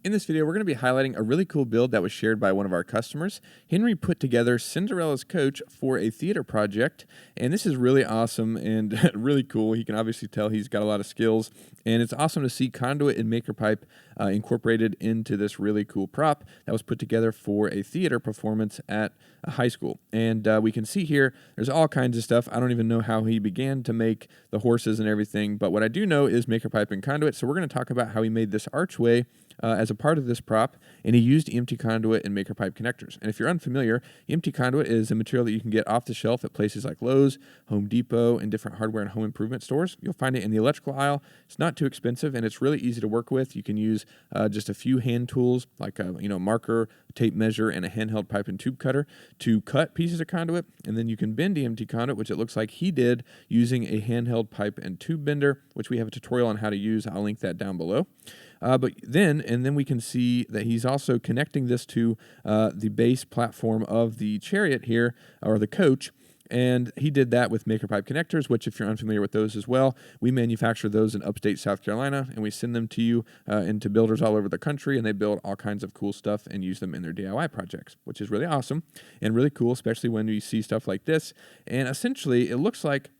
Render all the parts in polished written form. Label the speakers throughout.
Speaker 1: In this video, we're going to be highlighting a really cool build that was shared by one of our customers. Henry put together Cinderella's coach for a theater project, and this is really awesome and really cool. He can obviously tell he's got a lot of skills, and it's awesome to see conduit and maker pipe incorporated into this really cool prop that was put together for a theater performance at a high school. And we can see here, there's all kinds of stuff. I don't even know how he began to make the horses and everything, but what I do know is maker pipe and conduit. So we're going to talk about how he made this archway as a part of this prop, and he used EMT conduit and maker pipe connectors. And if you're unfamiliar, EMT conduit is a material that you can get off the shelf at places like Lowe's, Home Depot, and different hardware and home improvement stores. You'll find it in the electrical aisle. It's not too expensive, and it's really easy to work with. You can use just a few hand tools like a marker, tape measure, and a handheld pipe and tube cutter to cut pieces of conduit, and then you can bend EMT conduit, which it looks like he did using a handheld pipe and tube bender, which we have a tutorial on how to use. I'll link that down below. But then we can see that he's also connecting this to the base platform of the chariot here, or the coach. And he did that with maker pipe connectors, which if you're unfamiliar with those as well, we manufacture those in upstate South Carolina, and we send them to you and to builders all over the country, and they build all kinds of cool stuff and use them in their DIY projects, which is really awesome and really cool, especially when you see stuff like this. And essentially, it looks like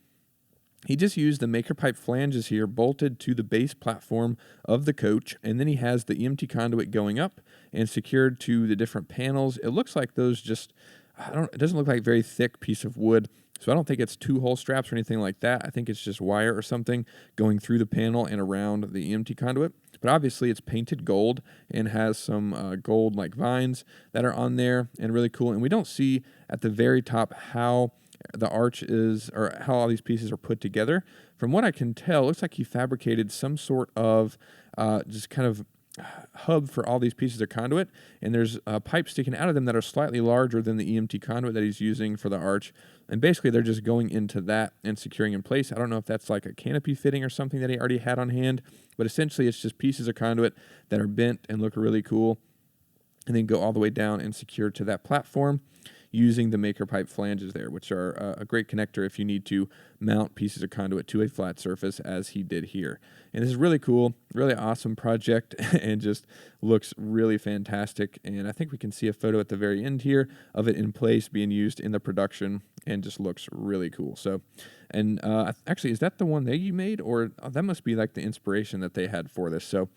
Speaker 1: he just used the maker pipe flanges here bolted to the base platform of the coach, and then he has the EMT conduit going up and secured to the different panels. It looks like those just, it doesn't look like a very thick piece of wood, so I don't think it's two-hole straps or anything like that. I think it's just wire or something going through the panel and around the EMT conduit. But obviously it's painted gold and has some gold like vines that are on there and really cool. And we don't see at the very top how the arch is, or how all these pieces are put together. From what I can tell, it looks like he fabricated some sort of just kind of hub for all these pieces of conduit, and there's pipes sticking out of them that are slightly larger than the EMT conduit that he's using for the arch, and basically they're just going into that and securing in place. I don't know if that's like a canopy fitting or something that he already had on hand, but essentially it's just pieces of conduit that are bent and look really cool, and then go all the way down and secure to that platform using the maker pipe flanges there, which are a great connector if you need to mount pieces of conduit to a flat surface, as he did here. And this is really cool, really awesome project, and just looks really fantastic. And I think we can see a photo at the very end here of it in place being used in the production, and just looks really cool. So, and actually, is that the one that you made, or that must be like the inspiration that they had for this? So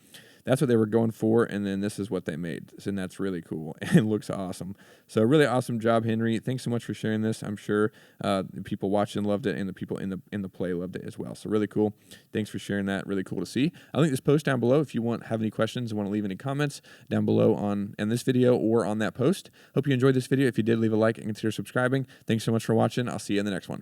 Speaker 1: that's what they were going for, and then this is what they made, and that's really cool and looks awesome. So really awesome job, Henry. Thanks so much for sharing this. I'm sure the people watching loved it, and the people in the play loved it as well. So really cool. Thanks for sharing that. Really cool to see. I'll link this post down below if you have any questions and want to leave any comments down below in this video or on that post. Hope you enjoyed this video. If you did, leave a like and consider subscribing. Thanks so much for watching. I'll see you in the next one.